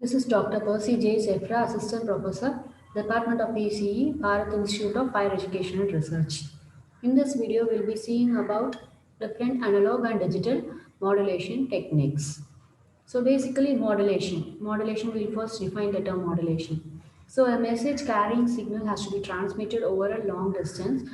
This is Dr. Percy J. Sefra, Assistant Professor, Department of PCE, Bharat Institute of Higher Education and Research. In this video, we'll be seeing about different analog and digital modulation techniques. So basically modulation will first define the term modulation. So a message carrying signal has to be transmitted over a long distance,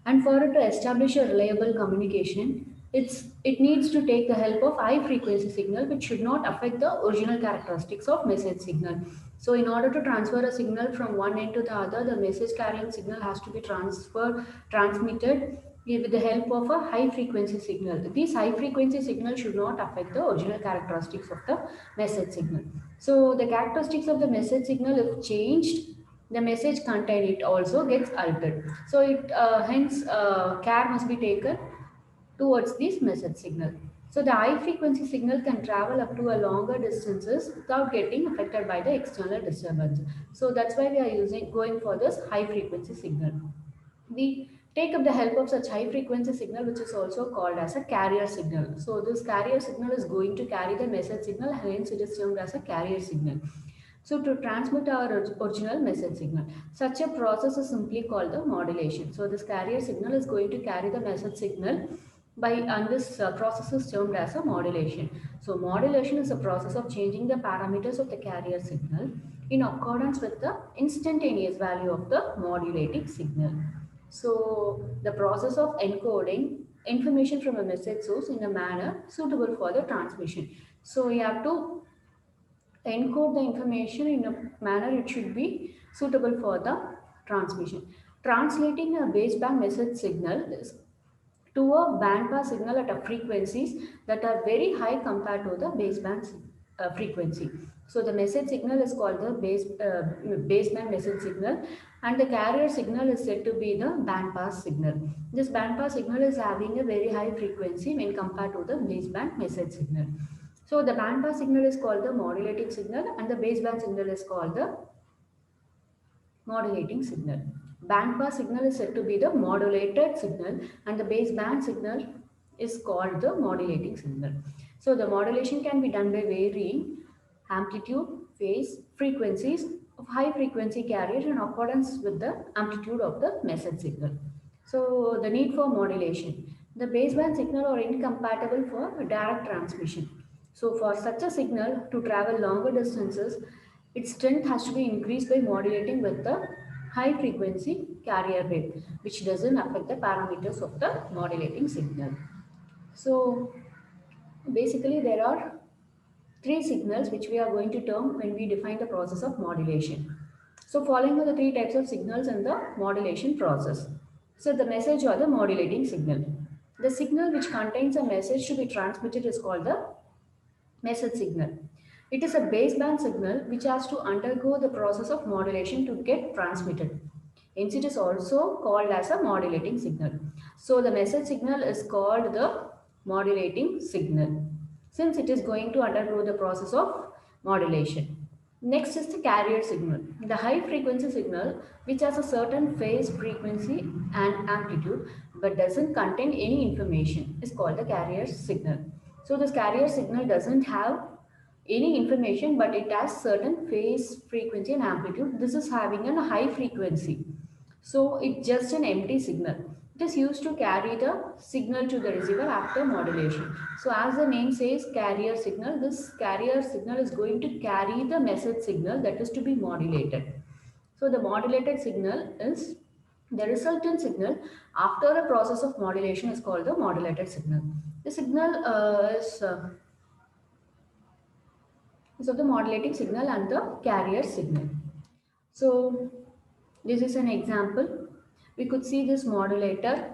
and for it to establish a reliable communication, it needs to take the help of high frequency signal which should not affect the original characteristics of message signal. So in order to transfer a signal from one end to the other, the message carrying signal has to be transmitted with the help of a high frequency signal. These high frequency signals should not affect the original characteristics of the message signal. So the characteristics of the message signal, if changed, the message content it also gets altered. So it hence care must be taken towards this message signal. So the high frequency signal can travel up to a longer distances without getting affected by the external disturbance. So that's why we are going for this high frequency signal. We take up the help of such high frequency signal which is also called as a carrier signal. So this carrier signal is going to carry the message signal, hence it is termed as a carrier signal. So to transmit our original message signal, such a process is simply called the modulation. So this carrier signal is going to carry the message signal by, and this process is termed as a modulation. So modulation is a process of changing the parameters of the carrier signal in accordance with the instantaneous value of the modulating signal. So the process of encoding information from a message source in a manner suitable for the transmission. So you have to encode the information in a manner it should be suitable for the transmission. Translating a baseband message signal is to a bandpass signal at a frequencies that are very high compared to the baseband frequency. So the message signal is called the baseband message signal, and the carrier signal is said to be the bandpass signal. This bandpass signal is having a very high frequency when compared to the baseband message signal. So the bandpass signal is called the modulating signal, and the baseband signal is called the modulating signal. Bandpass signal is said to be the modulated signal, and the baseband signal is called the modulating signal. So the modulation can be done by varying amplitude, phase, frequencies of high frequency carrier in accordance with the amplitude of the message signal. So the need for modulation. The baseband signal are incompatible for direct transmission. So for such a signal to travel longer distances, its strength has to be increased by modulating with the high frequency carrier wave, which doesn't affect the parameters of the modulating signal. So basically there are three signals which we are going to term when we define the process of modulation. So following are the three types of signals in the modulation process. So the message or the modulating signal. The signal which contains a message to be transmitted is called the message signal. It is a baseband signal which has to undergo the process of modulation to get transmitted. Hence, it is also called as a modulating signal. So, the message signal is called the modulating signal since it is going to undergo the process of modulation. Next is the carrier signal. The high frequency signal which has a certain phase frequency and amplitude but doesn't contain any information is called the carrier signal. So this carrier signal doesn't have any information but it has certain phase frequency and amplitude. This is having a high frequency. So it's just an empty signal. It is used to carry the signal to the receiver after modulation. So as the name says carrier signal, this carrier signal is going to carry the message signal that is to be modulated. So the modulated signal is the resultant signal after a process of modulation is called the modulated signal. The signal is of the modulating signal and the carrier signal. So this is an example. We could see this modulator.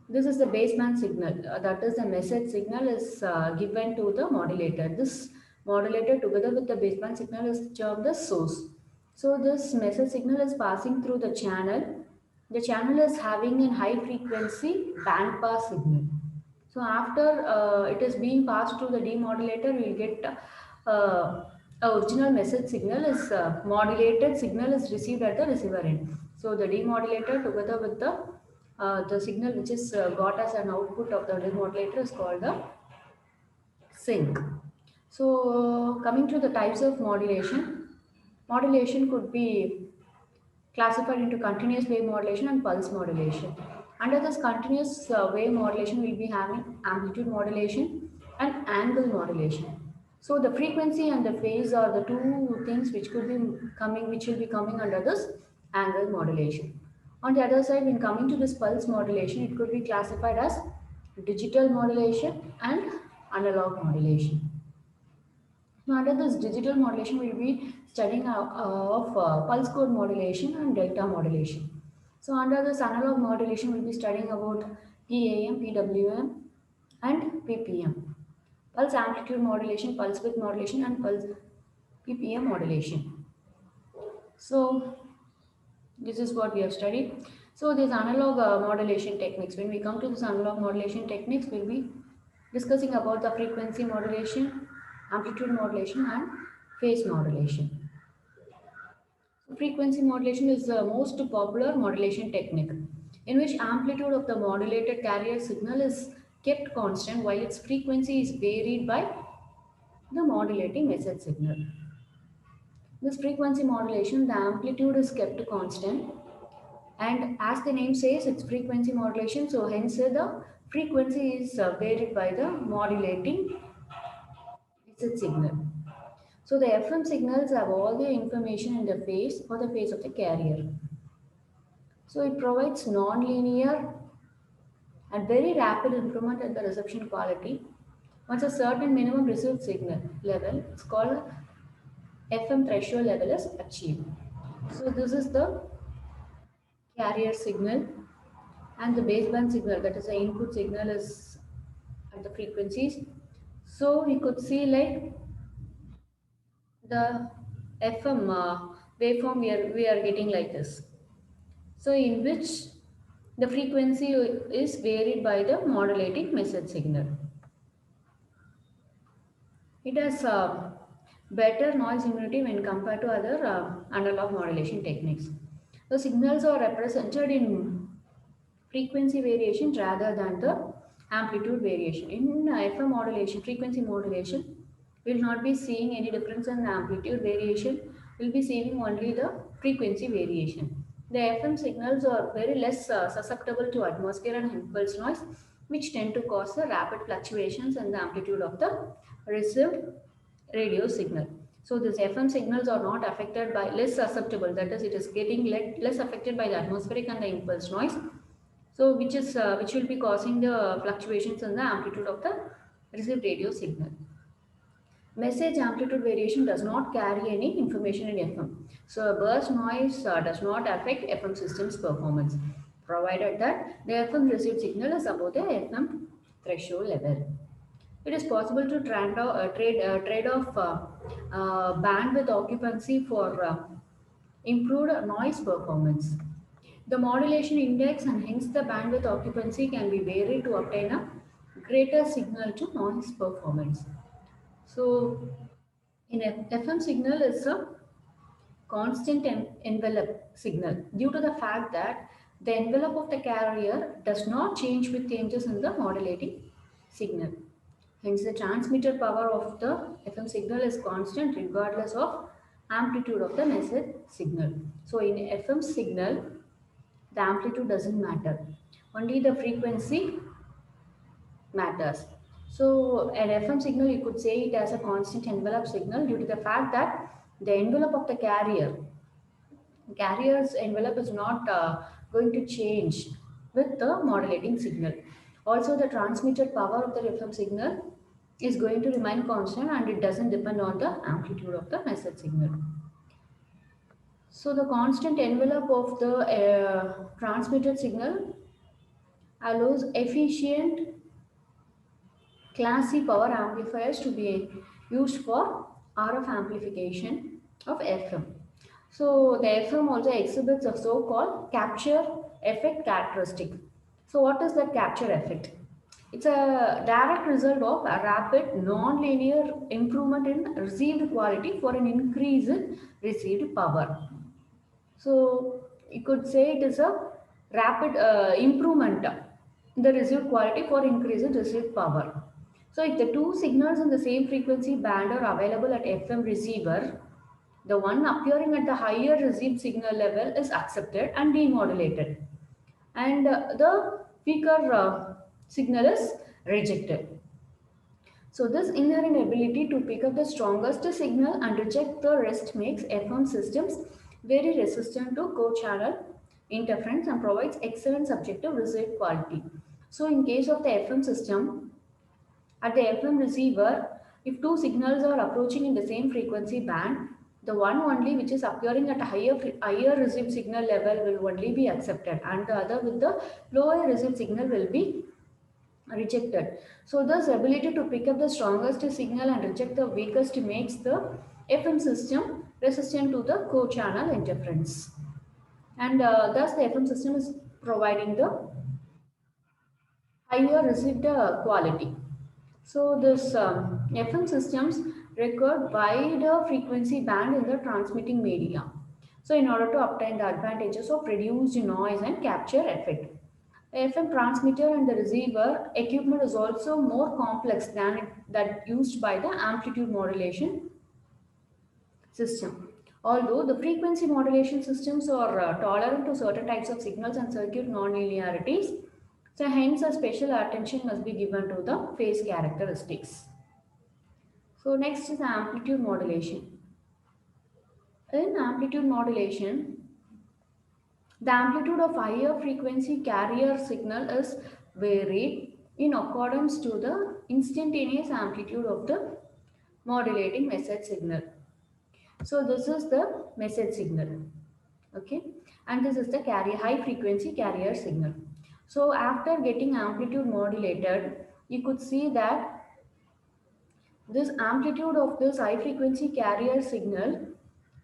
This is the baseband signal. That is the message signal is given to the modulator. This modulator together with the baseband signal is termed the source. So this message signal is passing through the channel. The channel is having a high frequency band pass signal. So after it is being passed to the demodulator, we will get original message signal is modulated signal is received at the receiver end. So the demodulator together with the signal which is got as an output of the demodulator is called the sync. So coming to the types of modulation, modulation could be classified into continuous wave modulation and pulse modulation. Under this continuous wave modulation, we'll be having amplitude modulation and angle modulation. So the frequency and the phase are the two things which will be coming under this angle modulation. On the other side, when coming to this pulse modulation, it could be classified as digital modulation and analog modulation. Now, under this digital modulation, we'll be studying of pulse code modulation and delta modulation. So, under this analog modulation, we'll be studying about PAM, PWM, and PPM. Pulse amplitude modulation, pulse width modulation, and pulse PPM modulation. So, this is what we have studied. So, these analog modulation techniques. When we come to this analog modulation techniques, we'll be discussing about the frequency modulation, amplitude modulation, and phase modulation. Frequency modulation is the most popular modulation technique in which amplitude of the modulated carrier signal is kept constant while its frequency is varied by the modulating message signal. This frequency modulation, the amplitude is kept constant, and as the name says, it's frequency modulation, so hence the frequency is varied by the modulating message signal. So the FM signals have all the information in the phase or the phase of the carrier. So it provides non-linear and very rapid improvement in the reception quality. Once a certain minimum received signal level, it's called FM threshold level, is achieved. So this is the carrier signal, and the baseband signal, that is the input signal, is at the frequencies. So we could see like the FM waveform we are getting like this. So in which the frequency is varied by the modulating message signal. It has better noise immunity when compared to other analog modulation techniques. The signals are represented in frequency variation rather than the amplitude variation. In FM modulation, frequency modulation, we will not be seeing any difference in the amplitude variation. We will be seeing only the frequency variation. The FM signals are very less susceptible to atmosphere and impulse noise, which tend to cause the rapid fluctuations in the amplitude of the received radio signal. So these FM signals are not affected by, less susceptible, that is, it is getting less affected by the atmospheric and the impulse noise. So which will be causing the fluctuations in the amplitude of the received radio signal. Message amplitude variation does not carry any information in FM. So a burst noise does not affect FM system's performance, provided that the FM received signal is above the FM threshold level. It is possible to trade off bandwidth occupancy for improved noise performance. The modulation index and hence the bandwidth occupancy can be varied to obtain a greater signal to noise performance. So, in FM signal is a constant envelope signal due to the fact that the envelope of the carrier does not change with changes in the modulating signal. Hence, the transmitter power of the FM signal is constant regardless of amplitude of the message signal. So, in FM signal, the amplitude doesn't matter, only the frequency matters. So an FM signal, you could say it as a constant envelope signal due to the fact that the envelope of the carrier's envelope is not going to change with the modulating signal. Also, the transmitted power of the FM signal is going to remain constant and it doesn't depend on the amplitude of the message signal. So the constant envelope of the transmitted signal allows efficient Class C power amplifiers to be used for RF amplification of FM. So the FM also exhibits a so-called capture effect characteristic. So what is that capture effect? It's a direct result of a rapid non-linear improvement in received quality for an increase in received power. So you could say it is a rapid improvement in the received quality for increase in received power. So if the two signals in the same frequency band are available at FM receiver, the one appearing at the higher received signal level is accepted and demodulated, and the weaker signal is rejected. So this inherent ability to pick up the strongest signal and reject the rest makes FM systems very resistant to co-channel interference and provides excellent subjective receive quality. So in case of the FM system, at the FM receiver, if two signals are approaching in the same frequency band, the one only which is appearing at a higher received signal level will only be accepted, and the other with the lower received signal will be rejected. So this ability to pick up the strongest signal and reject the weakest makes the FM system resistant to the co-channel interference. And thus the FM system is providing the higher received quality. So this FM systems record wider frequency band in the transmitting media. So in order to obtain the advantages of reduced noise and capture effect. The FM transmitter and the receiver equipment is also more complex than that used by the amplitude modulation system. Although the frequency modulation systems are tolerant to certain types of signals and circuit nonlinearities, so hence a special attention must be given to the phase characteristics. So next is amplitude modulation. In amplitude modulation, the amplitude of higher frequency carrier signal is varied in accordance to the instantaneous amplitude of the modulating message signal. So this is the message signal, okay, and this is the high frequency carrier signal. So after getting amplitude modulated, you could see that this amplitude of this high frequency carrier signal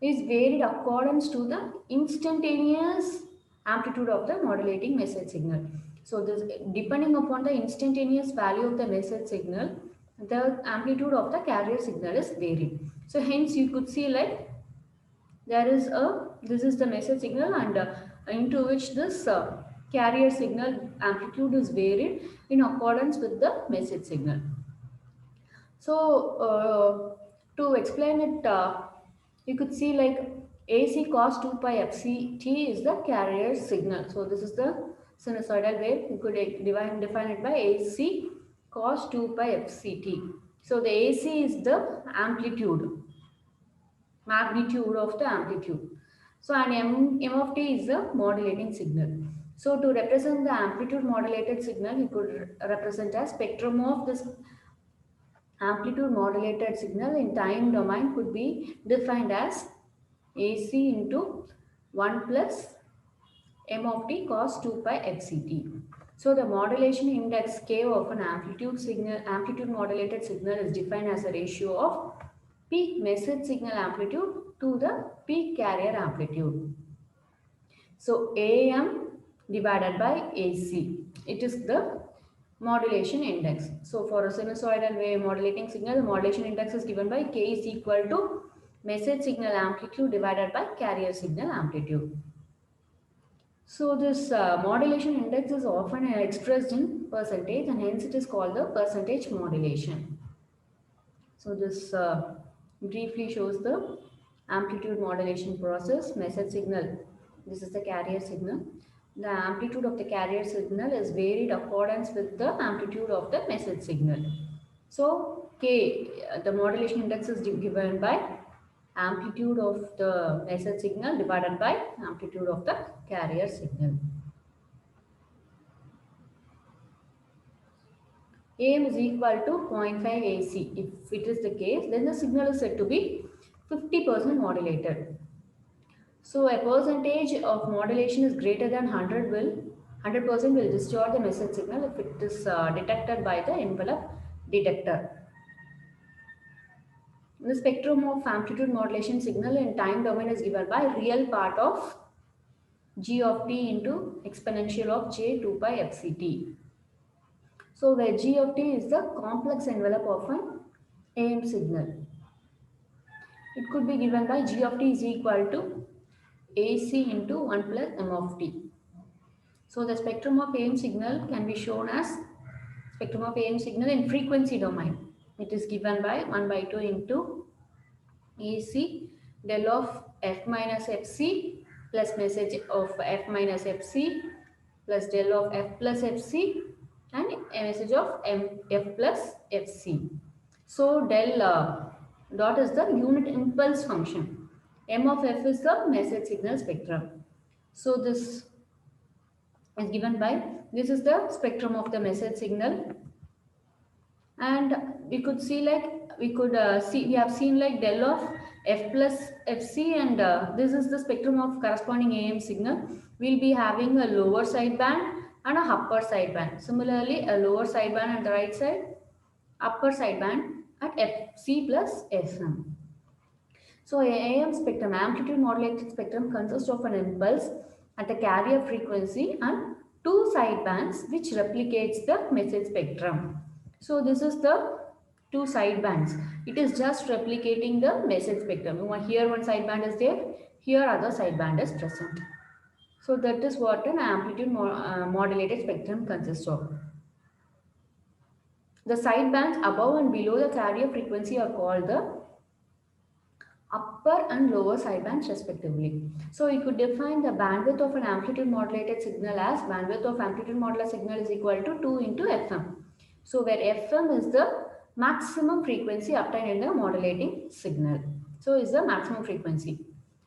is varied accordance to the instantaneous amplitude of the modulating message signal. So this depending upon the instantaneous value of the message signal, the amplitude of the carrier signal is varied. So hence you could see like this is the message signal, and into which this carrier signal amplitude is varied in accordance with the message signal. So to explain it, you could see like AC cos 2 pi FCT is the carrier signal. So this is the sinusoidal wave. You could define it by AC cos 2 pi FCT. So the AC is the magnitude of the amplitude. So and M of t is the modulating signal. So to represent the amplitude modulated signal, you could represent a spectrum of this amplitude modulated signal in time domain could be defined as AC into 1 plus M of t cos 2 pi FCT. So the modulation index K of an amplitude modulated signal is defined as a ratio of peak message signal amplitude to the peak carrier amplitude. So AM divided by AC, it is the modulation index. So for a sinusoidal wave modulating signal, the modulation index is given by K is equal to message signal amplitude divided by carrier signal amplitude. So this modulation index is often expressed in percentage, and hence it is called the percentage modulation. So this briefly shows the amplitude modulation process. Message signal, this is the carrier signal. The amplitude of the carrier signal is varied accordance with the amplitude of the message signal. So K, the modulation index is given by amplitude of the message signal divided by amplitude of the carrier signal. AM is equal to 0.5 AC. If it is the case, then the signal is said to be 50% modulated. So a percentage of modulation is greater than 100% will distort the message signal if it is detected by the envelope detector. The spectrum of amplitude modulation signal in time domain is given by real part of g of t into exponential of j 2 pi fct. So where g of t is the complex envelope of an AM signal. It could be given by g of t is equal to AC into 1 plus m of t. So the spectrum of AM signal can be shown as spectrum of AM signal in frequency domain. It is given by 1 by 2 into AC del of F minus Fc plus message of F minus Fc plus del of F plus Fc and a message of F plus Fc. So del dot is the unit impulse function. M of F is the message signal spectrum. So this is given by, this is the spectrum of the message signal, and we could see like we have seen like del of F plus Fc, and this is the spectrum of corresponding AM signal. We'll be having a lower sideband and a upper sideband. Similarly, a lower sideband at the right side, upper sideband at Fc plus Fm. So AM spectrum, amplitude modulated spectrum, consists of an impulse at a carrier frequency and two sidebands which replicates the message spectrum. So this is the two sidebands. It is just replicating the message spectrum. Here one sideband is there, here other sideband is present. So that is what an amplitude modulated spectrum consists of. The sidebands above and below the carrier frequency are called the upper and lower sidebands respectively. So you could define the bandwidth of an amplitude modulated signal as bandwidth of amplitude modulated signal is equal to 2 into Fm. So where Fm is the maximum frequency obtained in the modulating signal. So is the maximum frequency.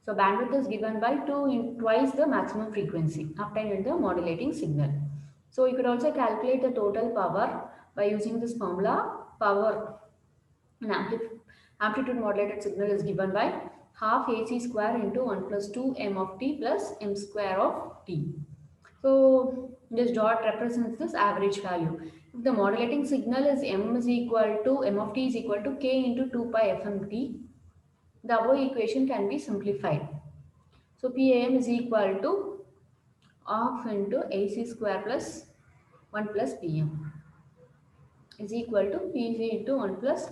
So bandwidth is given by twice the maximum frequency obtained in the modulating signal. So you could also calculate the total power by using this formula. Power in amplitude modulated signal is given by half AC square into 1 plus 2 m of t plus m square of t. So this dot represents this average value. If the modulating signal is m of t is equal to k into 2 pi fmt, the above equation can be simplified. So PAM is equal to half into AC square plus 1 plus PM is equal to PC into 1 plus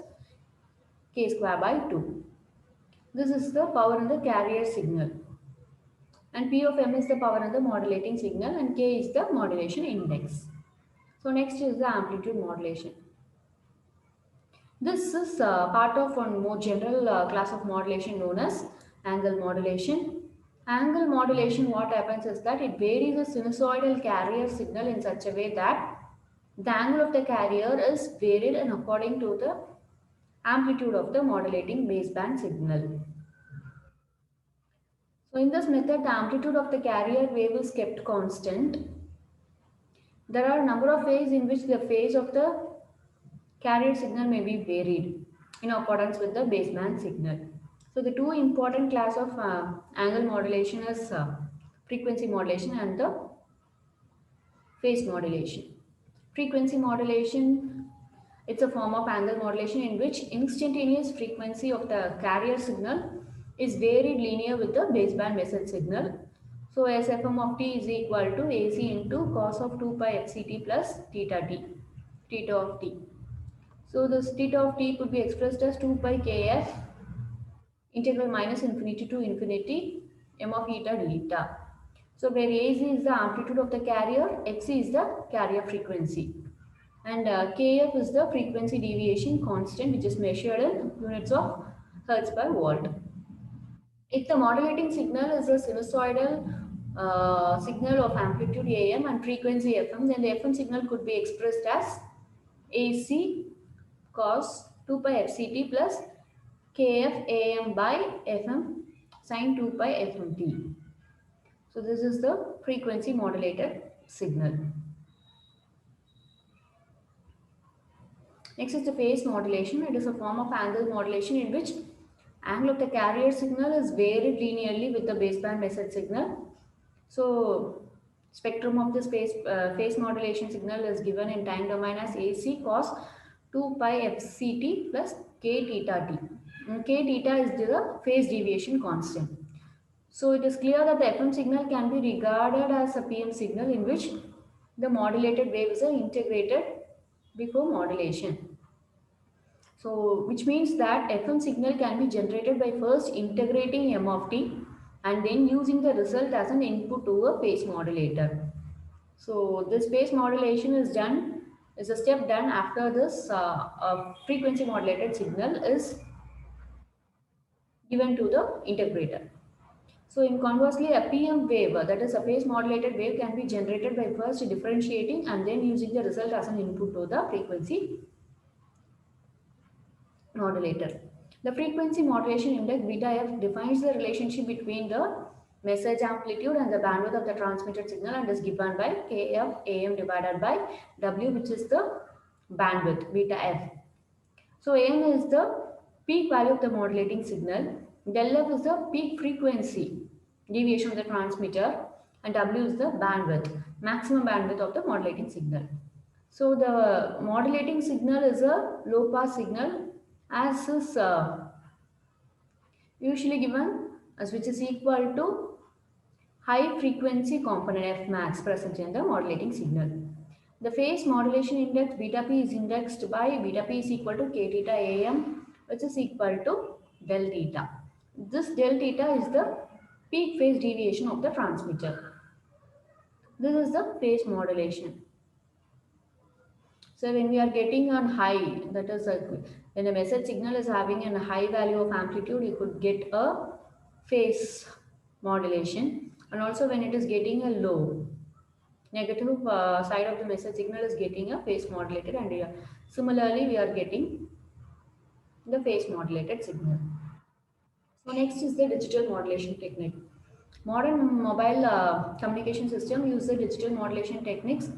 k square by 2. This is the power in the carrier signal. And P of M is the power in the modulating signal, and K is the modulation index. So next is the amplitude modulation. This is part of one more general class of modulation known as angle modulation. Angle modulation, what happens is that it varies the sinusoidal carrier signal in such a way that the angle of the carrier is varied and according to the amplitude of the modulating baseband signal. So in this method, the amplitude of the carrier wave is kept constant. There are a number of ways in which the phase of the carrier signal may be varied in accordance with the baseband signal. So the two important class of angle modulation is frequency modulation and the phase modulation. Frequency modulation, it's a form of angle modulation in which instantaneous frequency of the carrier signal is varied linear with the baseband message signal. So as Fm of t is equal to AC into cos of 2 pi fct plus theta of t. So this theta of t could be expressed as 2 pi kf integral minus infinity to infinity m of eta delta. So where AC is the amplitude of the carrier, Xc is the carrier frequency, and Kf is the frequency deviation constant, which is measured in units of hertz per volt. If the modulating signal is a sinusoidal signal of amplitude AM and frequency FM, then the FM signal could be expressed as AC cos 2 pi fct plus kf AM by FM sin 2 pi FMT. So this is the frequency modulated signal. Next is the phase modulation. It is a form of angle modulation in which angle of the carrier signal is varied linearly with the baseband message signal. So spectrum of this phase modulation signal is given in time domain as AC cos 2 pi fct plus k theta t. And k theta is the phase deviation constant. So it is clear that the FM signal can be regarded as a PM signal in which the modulated waves are integrated before modulation. So which means that FM signal can be generated by first integrating m of t and then using the result as an input to a phase modulator. So this phase modulation is done is a step done after this frequency modulated signal is given to the integrator. So in conversely, a PM wave, that is a phase modulated wave, can be generated by first differentiating and then using the result as an input to the frequency modulator. The frequency modulation index beta f defines the relationship between the message amplitude and the bandwidth of the transmitted signal and is given by kf am divided by w, which is the bandwidth beta f. So am is the peak value of the modulating signal, del f is the peak frequency deviation of the transmitter, and w is the bandwidth, maximum bandwidth of the modulating signal. So the modulating signal is a low pass signal as is usually given as which is equal to high frequency component F max present in the modulating signal. The phase modulation index beta p is indexed by beta p is equal to k theta am, which is equal to del theta. This del theta is the peak phase deviation of the transmitter. This is the phase modulation. So when we are getting on high, that is when a message signal is having a high value of amplitude, you could get a phase modulation. And also when it is getting a low, negative side of the message signal is getting a phase modulated, and similarly we are getting the phase modulated signal. So next is the digital modulation technique. Modern mobile communication system use the digital modulation techniques.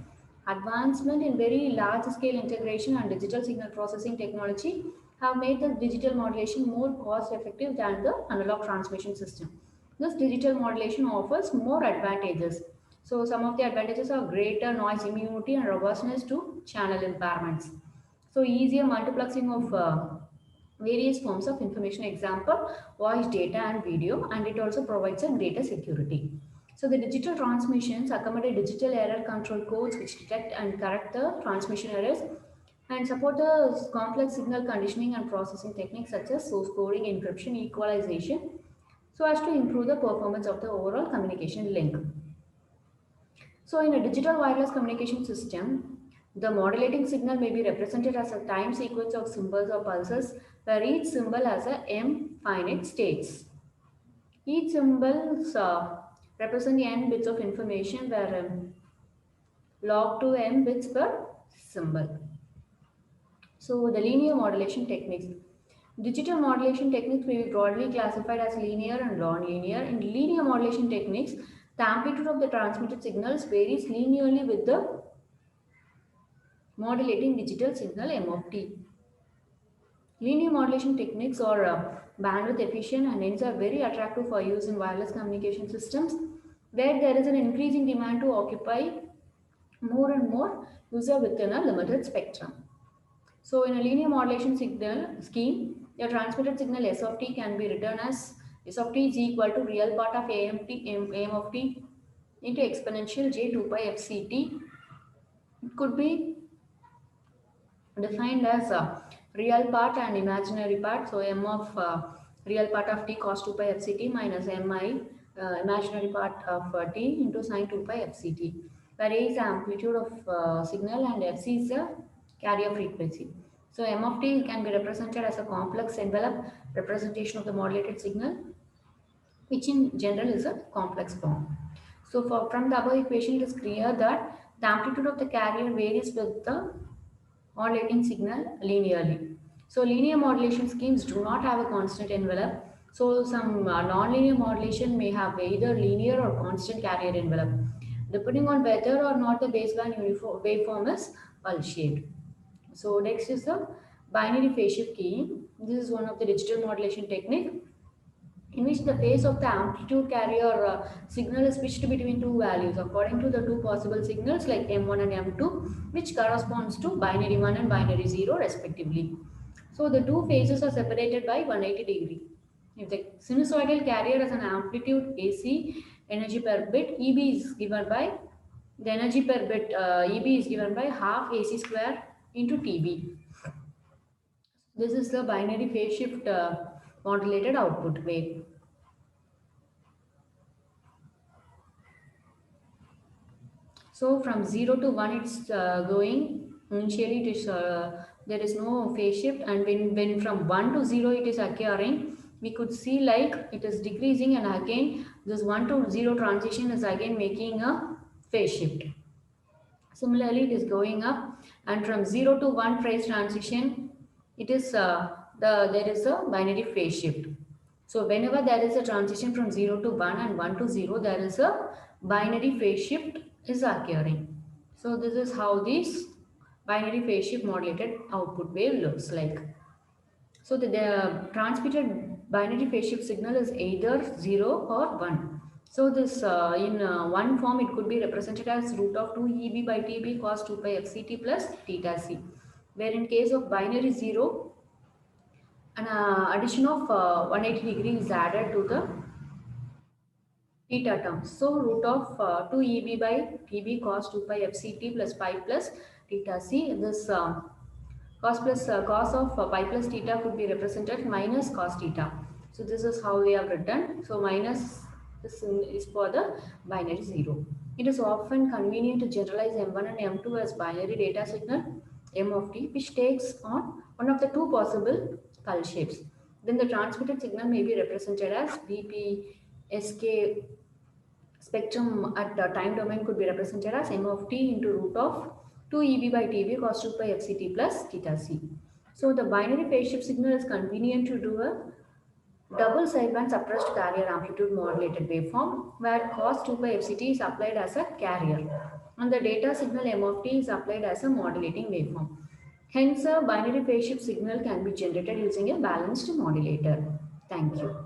Advancement in very large scale integration and digital signal processing technology have made the digital modulation more cost effective than the analog transmission system. This digital modulation offers more advantages. So some of the advantages are greater noise immunity and robustness to channel impairments. So easier multiplexing of various forms of information, example voice, data and video, and it also provides a greater security. So the digital transmissions accommodate digital error control codes which detect and correct the transmission errors and support the complex signal conditioning and processing techniques such as source coding, encryption, equalization, so as to improve the performance of the overall communication link. So in a digital wireless communication system, the modulating signal may be represented as a time sequence of symbols or pulses where each symbol has a m finite states. Each symbol represent n bits of information where log to m bits per symbol. So the linear modulation techniques. Digital modulation techniques may be broadly classified as linear and non-linear. In linear modulation techniques, the amplitude of the transmitted signals varies linearly with the modulating digital signal m of t. Linear modulation techniques are bandwidth efficient and hence are very attractive for use in wireless communication systems where there is an increasing demand to occupy more and more user within a limited spectrum. So in a linear modulation signal scheme, the transmitted signal S of t can be written as S of t is equal to real part of am of t into exponential j 2 pi fct. It could be defined as real part and imaginary part. So m of real part of t cos 2 pi fct minus mi imaginary part of t into sin 2 pi fct, where a is the amplitude of signal and fc is the carrier frequency. So m of t can be represented as a complex envelope representation of the modulated signal, which in general is a complex form. So from the above equation, it is clear that the amplitude of the carrier varies with the modulating signal linearly. So linear modulation schemes do not have a constant envelope. So some non-linear modulation may have either linear or constant carrier envelope, depending on whether or not the baseband waveform is pulse-shaped. So next is the binary phase shift keying. This is one of the digital modulation technique in which the phase of the amplitude carrier signal is switched between two values according to the two possible signals like m1 and m2, which corresponds to binary 1 and binary 0 respectively. So the two phases are separated by 180 degree. If the sinusoidal carrier has an amplitude AC, energy per bit EB is given by the energy per bit EB is given by half AC square into TB. This is the binary phase shift modulated output wave. So from 0 to 1 it's going Initially, it is there is no phase shift, and when from 1 to 0 it is occurring, we could see like it is decreasing, and again this 1 to 0 transition is again making a phase shift. Similarly, it is going up, and from 0 to 1 phase transition, it is there is a binary phase shift. So whenever there is a transition from 0 to 1 and 1 to 0, there is a binary phase shift is occurring. So this is how this binary phase shift modulated output wave looks like. So the transmitted binary phase shift signal is either 0 or 1. So this in one form it could be represented as root of 2 EB by TB cos 2 pi FCT plus theta C. Where in case of binary 0, an addition of 180 degree is added to the theta terms. So root of 2 EB by TB cos 2 pi FCT plus pi plus theta C. This cos of pi plus theta could be represented minus cos theta. So this is how we have written. So minus this is for the binary 0. It is often convenient to generalize M1 and M2 as binary data signal M of t, which takes on one of the two possible pulse shapes. Then the transmitted signal may be represented as BPSK spectrum at the time domain could be represented as m of t into root of 2 EB by TB cos 2 pi FCT plus theta C. So the binary phase shift signal is convenient to do a double sideband suppressed carrier amplitude modulated waveform where cos 2 pi FCT is applied as a carrier and the data signal m of t is applied as a modulating waveform. Hence, a binary phase shift signal can be generated using a balanced modulator. Thank you.